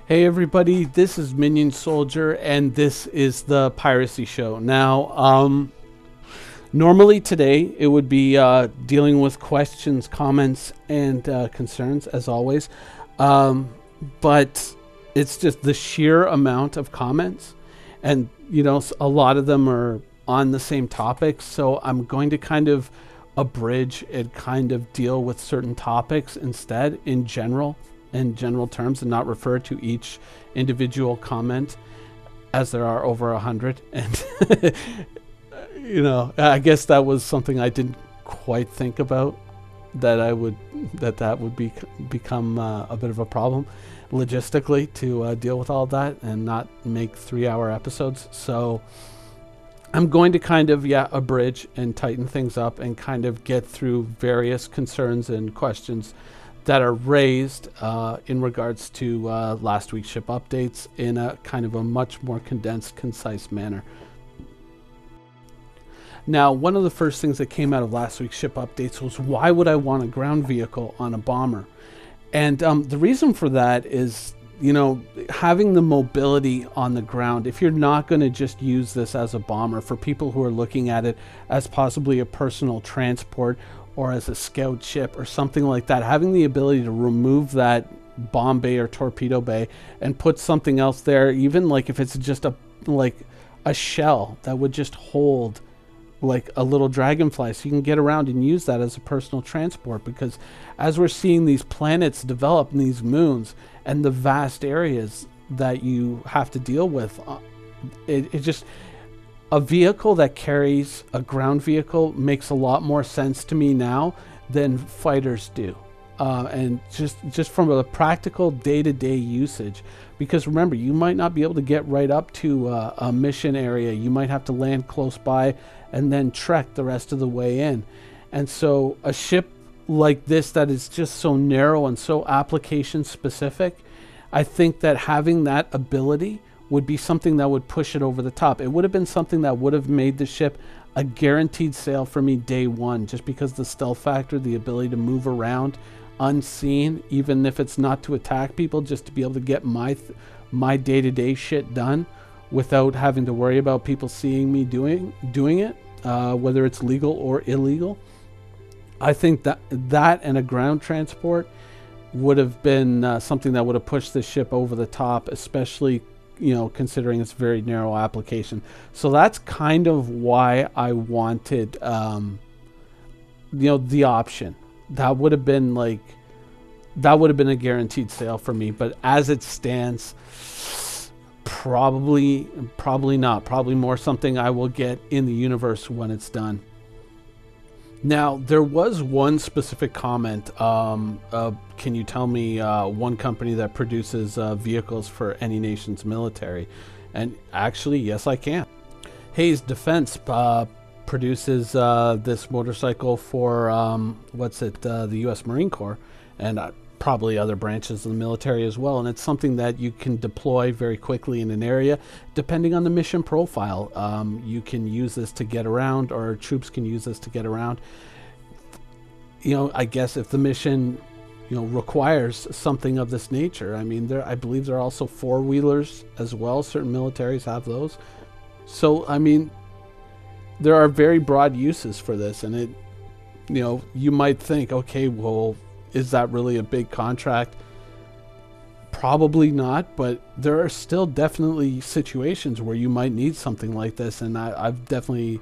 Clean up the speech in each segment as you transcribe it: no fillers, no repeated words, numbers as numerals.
Hey everybody, this is Minion Soldier, and this is the Piracy Show. Now, normally today it would be dealing with questions, comments, and concerns, as always. But it's just the sheer amount of comments, and a lot of them are on the same topic. So I'm going to kind of abridge and kind of deal with certain topics instead in general terms, and not refer to each individual comment, as there are over 100. And I guess that was something I didn't quite think about, that would become a bit of a problem logistically to deal with all that and not make 3-hour episodes. So I'm going to kind of abridge and tighten things up and kind of get through various concerns and questions that are raised in regards to last week's ship updates in a kind of a much more condensed, concise manner. Now, one of the first things that came out of last week's ship updates was, why would I want a ground vehicle on a bomber? And the reason for that is, having the mobility on the ground. If you're not going to just use this as a bomber, for people who are looking at it as possibly a personal transport or as a scout ship or something like that, having the ability to remove that bomb bay or torpedo bay and put something else there, even like if it's just a shell that would just hold like a little dragonfly, so you can get around and use that as a personal transport. Because as we're seeing these planets develop and these moons and the vast areas that you have to deal with, it just, a vehicle that carries a ground vehicle makes a lot more sense to me now than fighters do. And just from a practical day-to-day usage, because remember, you might not be able to get right up to a mission area. You might have to land close by and then trek the rest of the way in. And so a ship like this that is just so narrow and so application specific, I think that having that ability would be something that would push it over the top. It would have been something that would have made the ship a guaranteed sale for me day one, just because the stealth factor, the ability to move around unseen, even if it's not to attack people, just to be able to get my day-to-day shit done without having to worry about people seeing me doing it, whether it's legal or illegal. I think that and a ground transport would have been something that would have pushed the ship over the top, especially considering its very narrow application. So that's kind of why I wanted, the option. That would have been a guaranteed sale for me. But as it stands, probably not. Probably more something I will get in the universe when it's done. Now, there was one specific comment. Can you tell me one company that produces vehicles for any nation's military? And actually, yes, I can. Hayes Defense produces this motorcycle for, the U.S. Marine Corps, and probably other branches of the military as well. And it's something that you can deploy very quickly in an area, depending on the mission profile. You can use this to get around, or troops can use this to get around. I guess if the mission, requires something of this nature. I mean, I believe there are also four-wheelers as well. Certain militaries have those. So, I mean, there are very broad uses for this, and it, you might think, okay, well, is that really a big contract? Probably not, but there are still definitely situations where you might need something like this, and I've definitely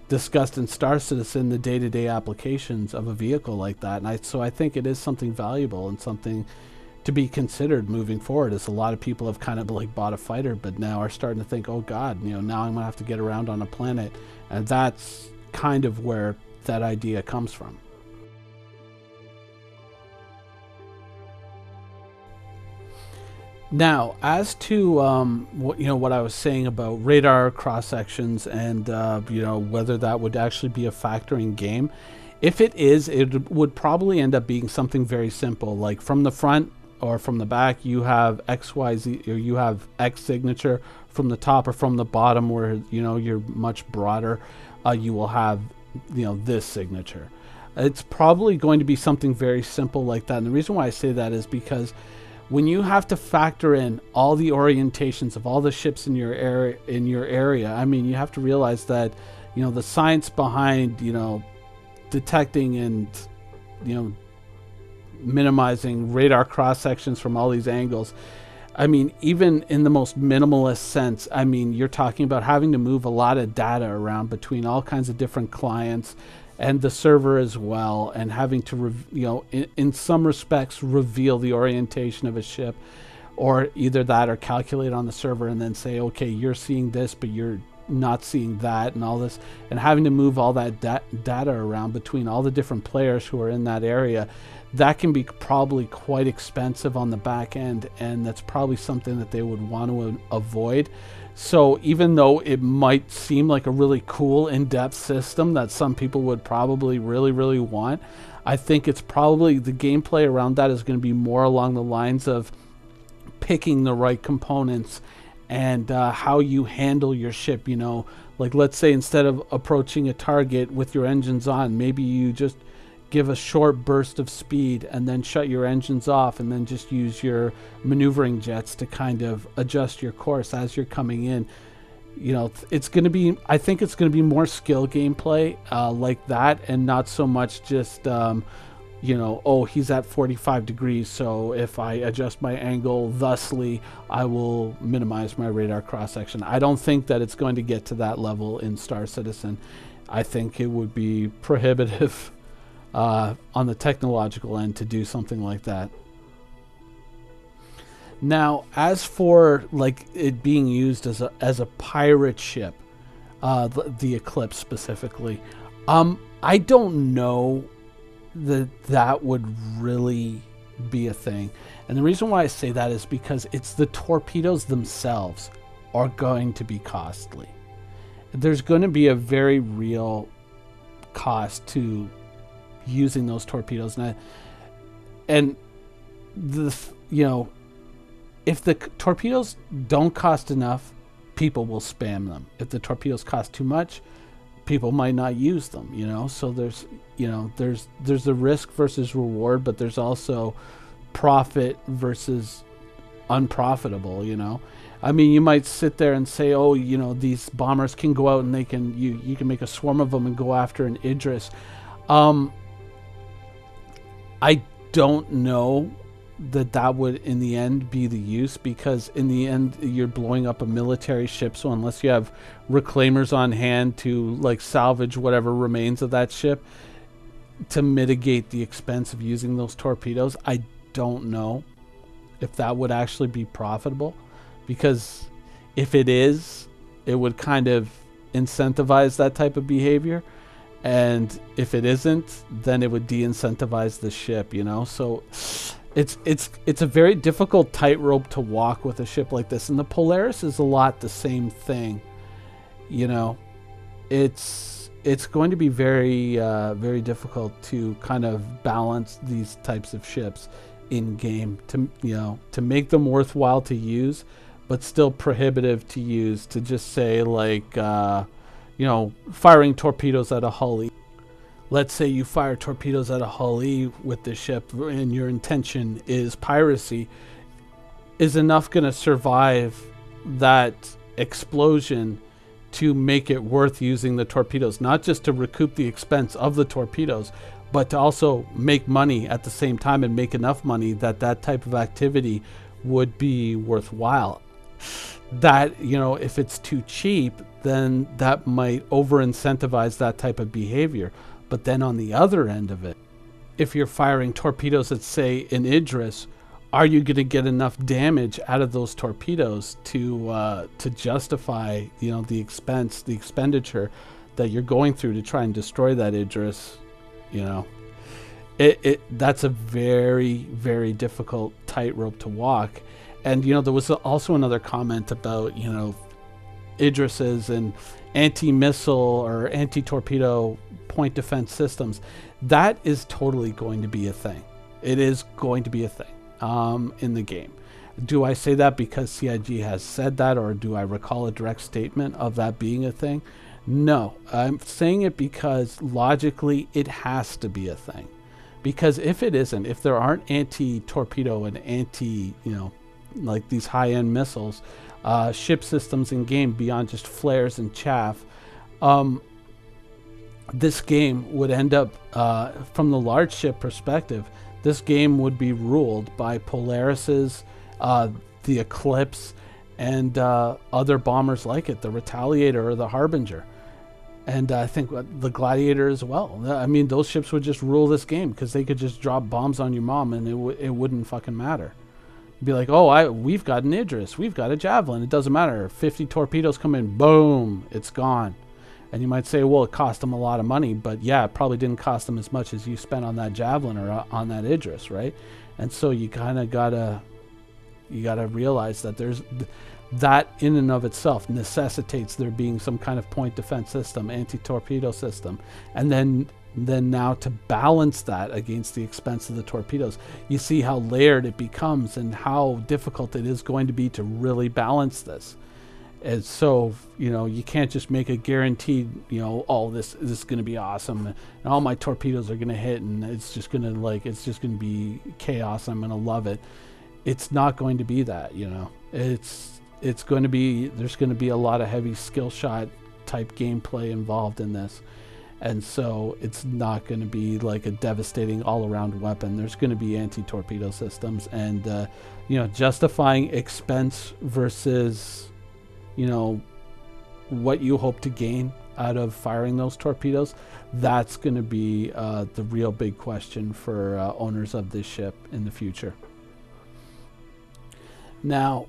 discussed in Star Citizen the day-to-day applications of a vehicle like that, and so I think it is something valuable and something to be considered moving forward, as a lot of people have kind of bought a fighter, but now are starting to think, oh God, now I'm gonna have to get around on a planet, and that's kind of where that idea comes from. Now, as to what I was saying about radar cross sections and whether that would actually be a factor in game, if it is, it would probably end up being something very simple, like from the front or from the back, you have XYZ, or you have X signature. From the top or from the bottom, where you're much broader, you will have this signature. It's probably going to be something very simple like that. And the reason why I say that is because when you have to factor in all the orientations of all the ships in your area, I mean, you have to realize that, you know, the science behind, you know, detecting and, you know, minimizing radar cross sections from all these angles. I mean, even in the most minimalist sense, I mean, you're talking about having to move a lot of data around between all kinds of different clients and the server as well, and having to, you know, in some respects, reveal the orientation of a ship, or either that or calculate on the server and then say, okay, you're seeing this, but you're not seeing that, and all this, and having to move all that data around between all the different players who are in that area. That can be probably quite expensive on the back end, and that's probably something that they would want to avoid. So even though it might seem like a really cool in-depth system that some people would probably really want, I think it's probably the gameplay around that is going to be more along the lines of picking the right components and how you handle your ship. You know, like, let's say instead of approaching a target with your engines on, maybe you just give a short burst of speed and then shut your engines off, and then just use your maneuvering jets to kind of adjust your course as you're coming in. You know, it's going to be, I think it's going to be more skill gameplay like that, and not so much just, you know, oh, he's at 45 degrees, so if I adjust my angle thusly, I will minimize my radar cross section. I don't think that it's going to get to that level in Star Citizen. I think it would be prohibitive on the technological end to do something like that. Now, as for like it being used as a pirate ship, the Eclipse specifically, I don't know that would really be a thing. And the reason why I say that is because it's the torpedoes themselves are going to be costly. There's going to be a very real cost to using those torpedoes, and the, you know, if the torpedoes don't cost enough, people will spam them. If the torpedoes cost too much, people might not use them, you know. So there's, you know, there's the risk versus reward, but there's also profit versus unprofitable, you know. I mean, you might sit there and say, oh, you know, these bombers can go out and they can, you can make a swarm of them and go after an Idris. I don't know that would in the end be the use, because in the end you're blowing up a military ship, so unless you have reclaimers on hand to like salvage whatever remains of that ship to mitigate the expense of using those torpedoes, I don't know if that would actually be profitable, because if it is, it would kind of incentivize that type of behavior. And if it isn't, then it would de-incentivize the ship, you know. So it's a very difficult tightrope to walk with a ship like this. And the Polaris is a lot the same thing, you know. It's going to be very very difficult to kind of balance these types of ships in game to, you know, to make them worthwhile to use, but still prohibitive to use. To just say like, you know, firing torpedoes at a hull E. Let's say you fire torpedoes at a hull E with the ship, and your intention is piracy. Is enough going to survive that explosion to make it worth using the torpedoes? Not just to recoup the expense of the torpedoes, but to also make money at the same time, and make enough money that that type of activity would be worthwhile. That, you know, if it's too cheap, then that might over-incentivize that type of behavior. But then on the other end of it, if you're firing torpedoes at, say, an Idris, are you going to get enough damage out of those torpedoes to justify, you know, the expenditure that you're going through to try and destroy that Idris? You know, that's a very, very difficult tightrope to walk. And, you know, there was also another comment about, you know, Idrises and anti-missile or anti-torpedo point defense systems. That is totally going to be a thing. It is going to be a thing in the game. Do I say that because CIG has said that, or do I recall a direct statement of that being a thing? No, I'm saying it because logically it has to be a thing. Because if it isn't, if there aren't anti-torpedo and like these high-end missiles, ship systems in game beyond just flares and chaff, this game would end up, from the large ship perspective, this game would be ruled by Polaris's, the Eclipse, and other bombers like it, the Retaliator or the Harbinger. And I think the Gladiator as well. I mean, those ships would just rule this game because they could just drop bombs on your mom and it wouldn't fucking matter. You'd be like, oh, we've got an Idris, we've got a Javelin. It doesn't matter. 50 torpedoes come in, boom, it's gone. And you might say, well, it cost them a lot of money. But yeah, it probably didn't cost them as much as you spent on that Javelin or on that Idris, right? And so you kind of gotta realize that that in and of itself necessitates there being some kind of point defense system, anti-torpedo system. And then now to balance that against the expense of the torpedoes, you see how layered it becomes and how difficult it is going to be to really balance this. And so, you can't just make a guaranteed, oh, this is going to be awesome and all my torpedoes are going to hit and it's just going to be chaos. I'm going to love it. It's not going to be that, It's going to be, there's going to be a lot of heavy skill shot type gameplay involved in this. And so it's not going to be like a devastating all around weapon. There's going to be anti-torpedo systems and, justifying expense versus, what you hope to gain out of firing those torpedoes. That's going to be the real big question for owners of this ship in the future. Now,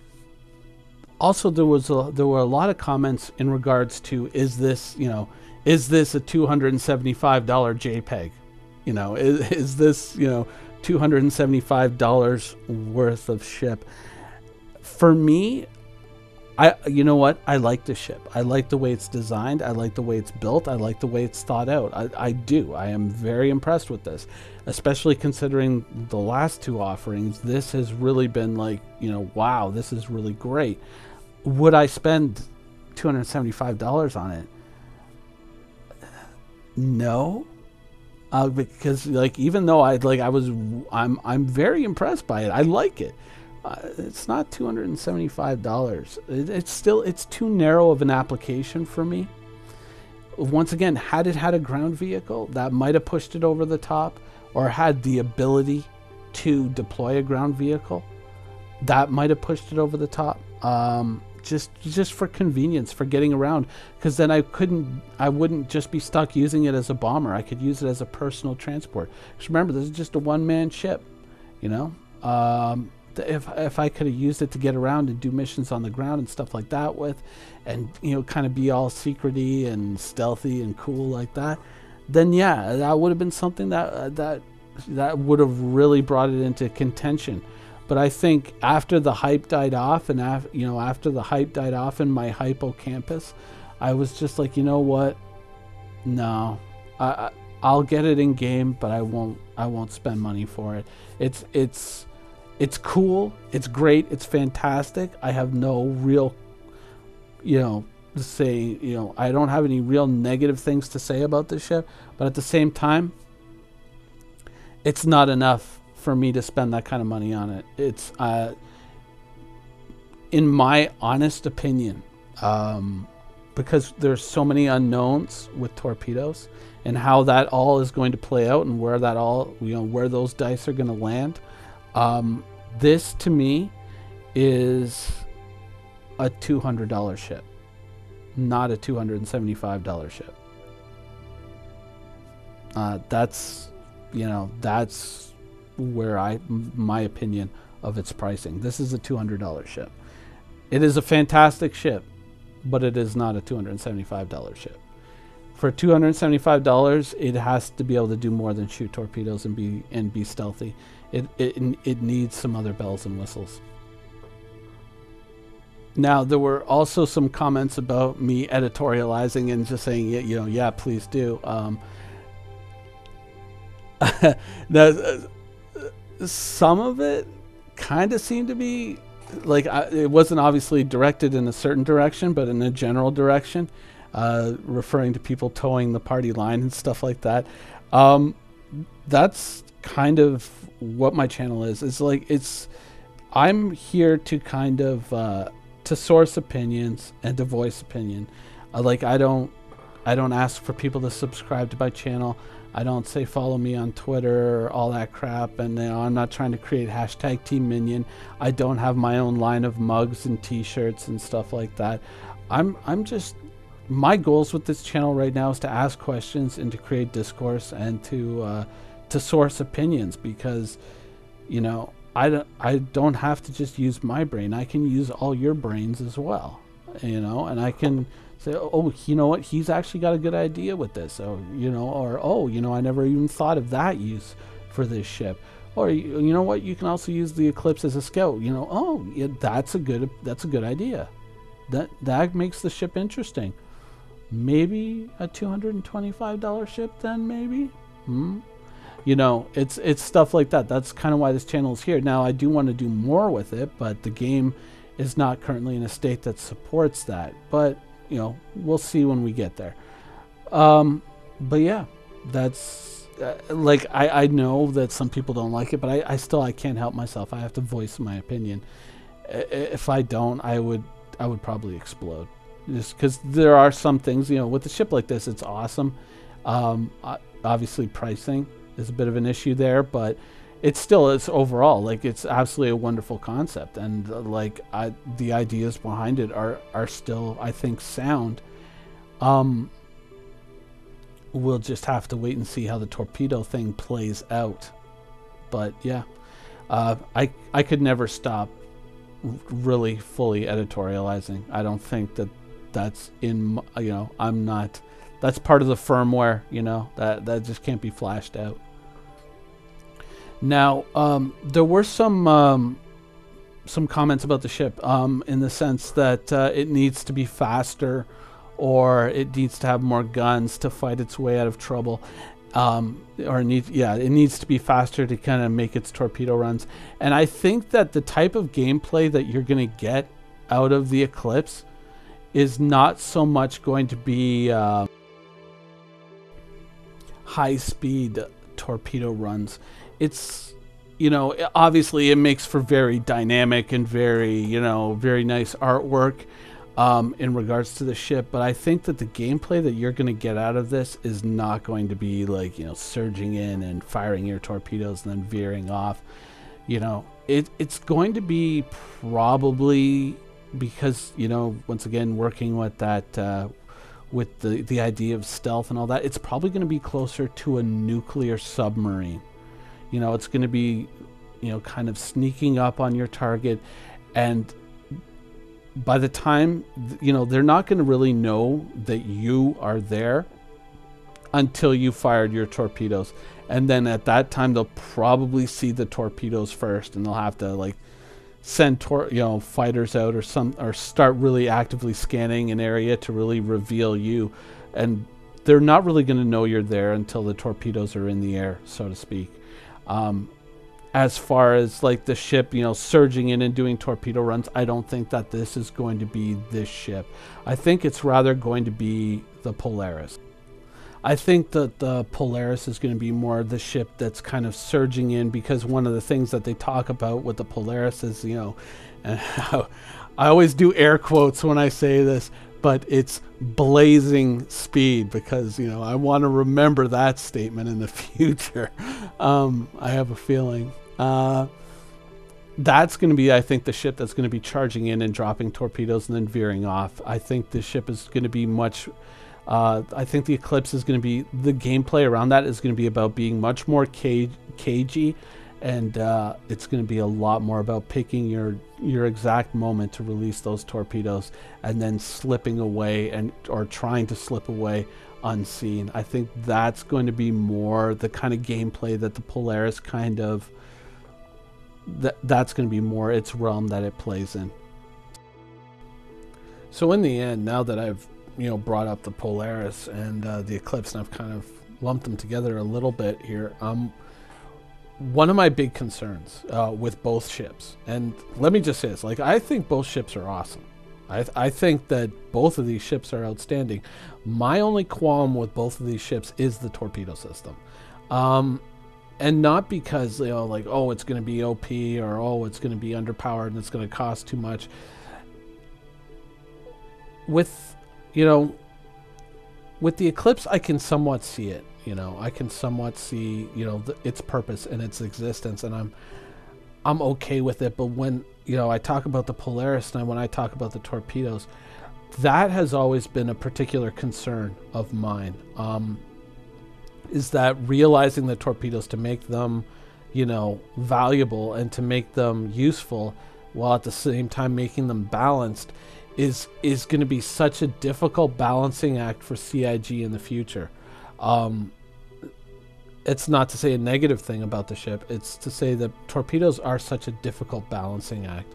also, there were a lot of comments in regards to is this a $275 JPEG? Is this $275 worth of ship? For me, I like the ship. I like the way it's designed. I like the way it's built. I like the way it's thought out. I do. I am very impressed with this, especially considering the last two offerings. This has really been like, wow, this is really great. Would I spend $275 on it? No, because even though I'm very impressed by it. I like it. It's not $275. It's too narrow of an application for me. Once again, had it had a ground vehicle, that might have pushed it over the top, or had the ability to deploy a ground vehicle, that might have pushed it over the top. Just for convenience, for getting around, because then I wouldn't just be stuck using it as a bomber. I could use it as a personal transport. Because remember, this is just a one-man ship, if I could have used it to get around and do missions on the ground and stuff like that with, and kind of be all secrety and stealthy and cool like that, then yeah, that would have been something that would have really brought it into contention. But I think after the hype died off, and after the hype died off in my hippocampus, I was just like, you know what? No, I'll get it in game, but I won't spend money for it. It's cool, it's great, it's fantastic. I have no real, I don't have any real negative things to say about this ship. But at the same time, it's not enough for me to spend that kind of money on it. It's in my honest opinion, because there's so many unknowns with torpedoes and how that all is going to play out and where that all, where those dice are going to land. This to me is a $200 ship, not a $275 ship. That's where my opinion of its pricing. This is a $200 ship. It is a fantastic ship, but it is not a $275 ship. For $275, it has to be able to do more than shoot torpedoes and be stealthy. It needs some other bells and whistles. Now, there were also some comments about me editorializing and just saying, yeah, please do. Some of it kind of seemed to be like, it wasn't obviously directed in a certain direction, but in a general direction, referring to people towing the party line and stuff like that. That's kind of what my channel is like, I'm here to kind of to source opinions and to voice opinion. Like I don't ask for people to subscribe to my channel. I don't say follow me on Twitter or all that crap, and I'm not trying to create hashtag Team Minion. I don't have my own line of mugs and t-shirts and stuff like that. I'm just, my goals with this channel right now is to ask questions and to create discourse and to source opinions, because I don't have to just use my brain. I can use all your brains as well, and I can say, oh, you know what, he's actually got a good idea with this, or I never even thought of that use for this ship, or you know what, you can also use the Eclipse as a scout. Oh, yeah, that's a good idea. That makes the ship interesting. Maybe a $225 ship then, maybe. It's stuff like that. That's kind of why this channel is here. Now, I do want to do more with it, but the game is not currently in a state that supports that. But we'll see when we get there. But yeah, that's like, I know that some people don't like it, but I can't help myself. I have to voice my opinion. If I don't, I would probably explode, just because there are some things, with a ship like this, it's awesome. Obviously pricing is a bit of an issue there, but it's overall, like, it's absolutely a wonderful concept, and the ideas behind it are still, I think, sound. We'll just have to wait and see how the torpedo thing plays out. But yeah, I could never stop really fully editorializing. I don't think that's in, I'm not, that's part of the firmware, that just can't be flashed out. Now, there were some comments about the ship, in the sense that it needs to be faster, or it needs to have more guns to fight its way out of trouble, it needs to be faster to kind of make its torpedo runs. And I think that the type of gameplay that you're going to get out of the Eclipse is not so much going to be high-speed torpedo runs. It's, obviously it makes for very dynamic and very, very nice artwork in regards to the ship, but I think that the gameplay that you're going to get out of this is not going to be like, surging in and firing your torpedoes and then veering off. It's going to be probably, because, once again, working with that, with the idea of stealth and all that, it's probably going to be closer to a nuclear submarine. It's going to be, kind of sneaking up on your target, and by the time, they're not going to really know that you are there until you fired your torpedoes. And then at that time, they'll probably see the torpedoes first, and they'll have to send fighters out or start really actively scanning an area to really reveal you. And they're not really going to know you're there until the torpedoes are in the air, so to speak. As far as the ship, surging in and doing torpedo runs, I don't think that this is going to be this ship. I think it's rather going to be the Polaris. I think that the Polaris is going to be more the ship that's kind of surging in, because one of the things that they talk about with the Polaris is, and I always do air quotes when I say this, but it's blazing speed, because, I want to remember that statement in the future. I have a feeling. That's going to be, I think, the ship that's going to be charging in and dropping torpedoes and then veering off. I think this ship is going to be much... I think the Eclipse is going to be... The gameplay around that is going to be about being much more cagey, and it's going to be a lot more about picking your exact moment to release those torpedoes and then slipping away or trying to slip away unseen. I think that's going to be more the kind of gameplay that the Polaris kind of... That's going to be more its realm that it plays in. So in the end, now that I've brought up the Polaris and the Eclipse, and I've kind of lumped them together a little bit here, one of my big concerns with both ships, and let me just say this, I think both ships are awesome. I think that both of these ships are outstanding. My only qualm with both of these ships is the torpedo system. And not because, you know, like, oh, it's going to be OP, or oh, it's going to be underpowered and it's going to cost too much. With, you know, with the Eclipse, I can somewhat see it. You know, I can somewhat see, you know, its purpose and its existence, and I'm okay with it. But when, you know, I talk about the Polaris and when I talk about the torpedoes, that has always been a particular concern of mine. Is that realizing the torpedoes, to make them, you know, valuable and to make them useful, while at the same time making them balanced, is going to be such a difficult balancing act for CIG in the future. It's not to say a negative thing about the ship. It's to say that torpedoes are such a difficult balancing act.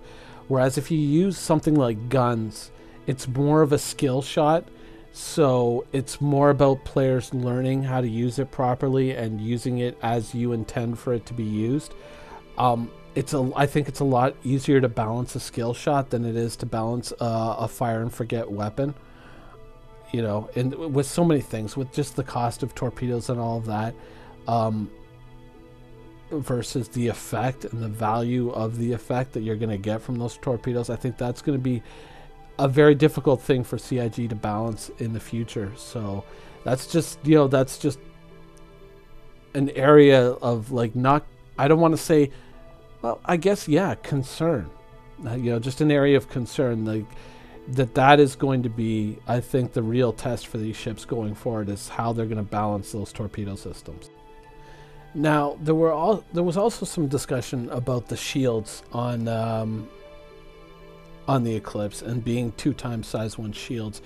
Whereas if you use something like guns, it's more of a skill shot. So it's more about players learning how to use it properly and using it as you intend for it to be used. I think it's a lot easier to balance a skill shot than it is to balance a fire and forget weapon. You know, and with so many things, with just the cost of torpedoes and all of that, versus the effect and the value of the effect that you're going to get from those torpedoes, I think that's going to be a very difficult thing for CIG to balance in the future. So that's just, you know, that's just an area of, like, not, I don't want to say, well, I guess, yeah, concern. You know, just an area of concern, like, that is going to be, I think, the real test for these ships going forward, is how they're going to balance those torpedo systems. Now, there was also some discussion about the shields on the Eclipse, and being 2 times size 1 shields,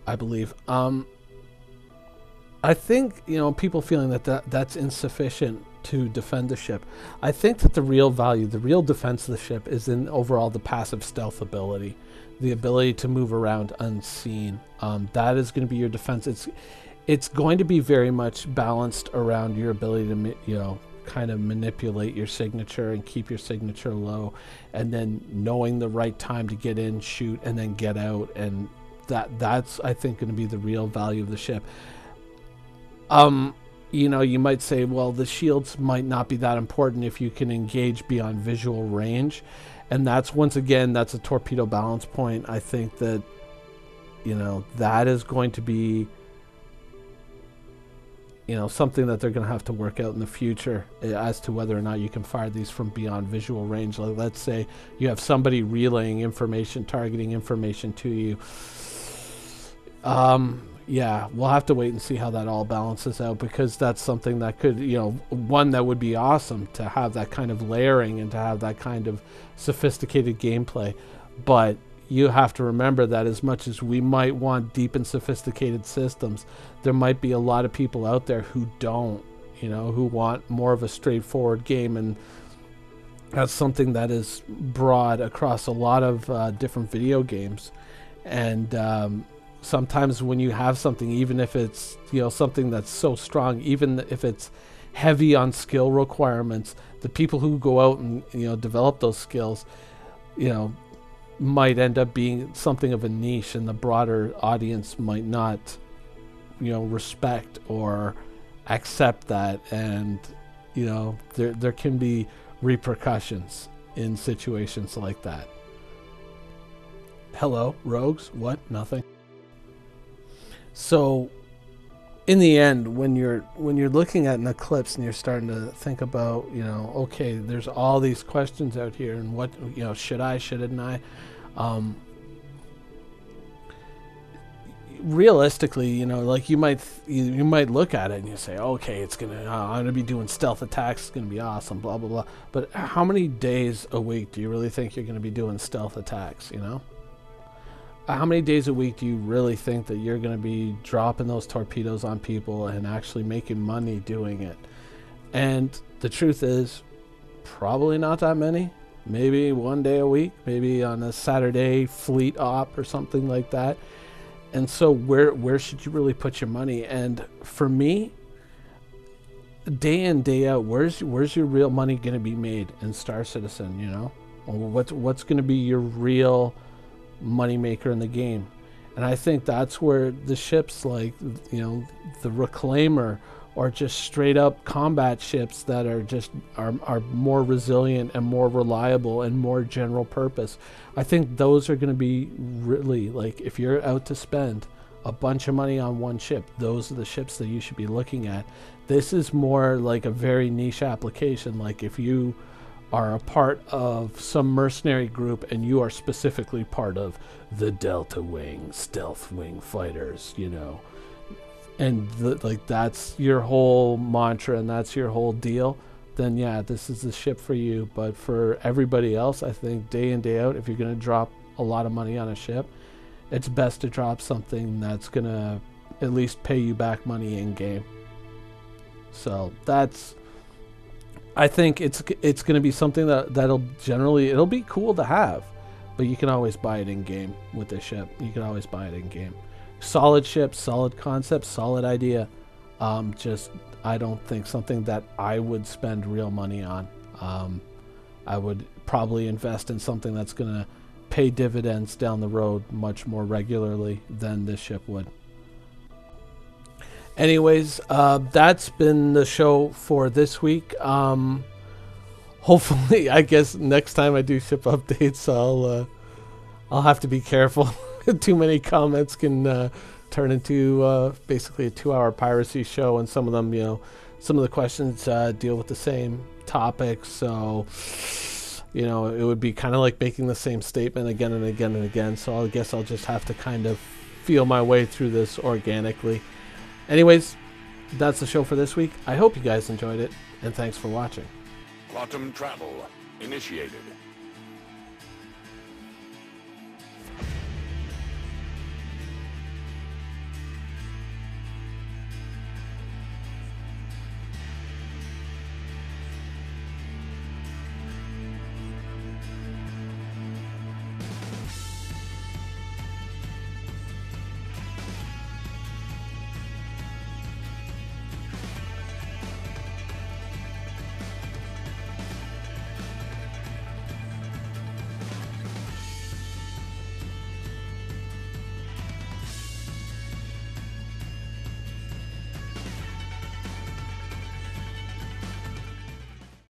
I believe. I think, you know, people feeling that's insufficient to defend the ship. I think that the real value, the real defense of the ship, is in overall the passive stealth ability, the ability to move around unseen. That is going to be your defense. It's going to be very much balanced around your ability to, you know, kind of manipulate your signature and keep your signature low, and then knowing the right time to get in, shoot, and then get out. And that's, I think, going to be the real value of the ship. You know, you might say, well, the shields might not be that important if you can engage beyond visual range. And that's, once again, that's a torpedo balance point. I think that, you know, that is going to be, you know, something that they're going to have to work out in the future, as to whether or not you can fire these from beyond visual range. Like, let's say you have somebody relaying information, targeting information to you. Yeah, we'll have to wait and see how that all balances out, because that's something that could, you know, one, that would be awesome to have that kind of layering and to have that kind of sophisticated gameplay. But you have to remember that as much as we might want deep and sophisticated systems, there might be a lot of people out there who don't, you know, who want more of a straightforward game. And that's something that is broad across a lot of different video games. And sometimes when you have something, even if it's, you know, something that's so strong, even if it's heavy on skill requirements, the people who go out and, you know, develop those skills, you know, might end up being something of a niche, and the broader audience might not, you know, respect or accept that. And, you know, there can be repercussions in situations like that. Hello, rogues? What? Nothing. So in the end, when you're looking at an Eclipse and you're starting to think about, you know, okay, there's all these questions out here, and what, you know, shouldn't I? Realistically, you know, like, you might look at it and you say, okay, it's gonna, I'm gonna be doing stealth attacks, it's gonna be awesome, blah blah blah. But how many days a week do you really think you're gonna be doing stealth attacks? You know, how many days a week do you really think that you're going to be dropping those torpedoes on people and actually making money doing it? And the truth is, probably not that many. Maybe one day a week, maybe on a Saturday fleet op or something like that. And so where should you really put your money? And for me, day in, day out, where's your real money going to be made in Star Citizen? You know, what's going to be your real money maker in the game? And I think that's where the ships like, you know, the Reclaimer, or just straight up combat ships that are just are more resilient and more reliable and more general purpose. I think those are going to be really, like, if you're out to spend a bunch of money on one ship, those are the ships that you should be looking at. This is more like a very niche application. Like if you are a part of some mercenary group and you are specifically part of the Delta Wing stealth wing fighters, you know, and like that's your whole mantra and that's your whole deal, then yeah, this is the ship for you. But for everybody else, I think day in, day out, if you're going to drop a lot of money on a ship, it's best to drop something that's going to at least pay you back money in game. So that's, I think it's going to be something that'll generally, it'll be cool to have, but you can always buy it in game with this ship. You can always buy it in game. Solid ship, solid concept, solid idea. Just, I don't think something that I would spend real money on. I would probably invest in something that's going to pay dividends down the road much more regularly than this ship would. Anyways, that's been the show for this week. Hopefully, I guess next time I do ship updates, I'll have to be careful. Too many comments can turn into basically a 2-hour piracy show, and some of them, you know, some of the questions deal with the same topics. So, you know, it would be kind of like making the same statement again and again and again. So I guess I'll just have to kind of feel my way through this organically. Anyways, that's the show for this week. I hope you guys enjoyed it, and thanks for watching. Quantum travel initiated.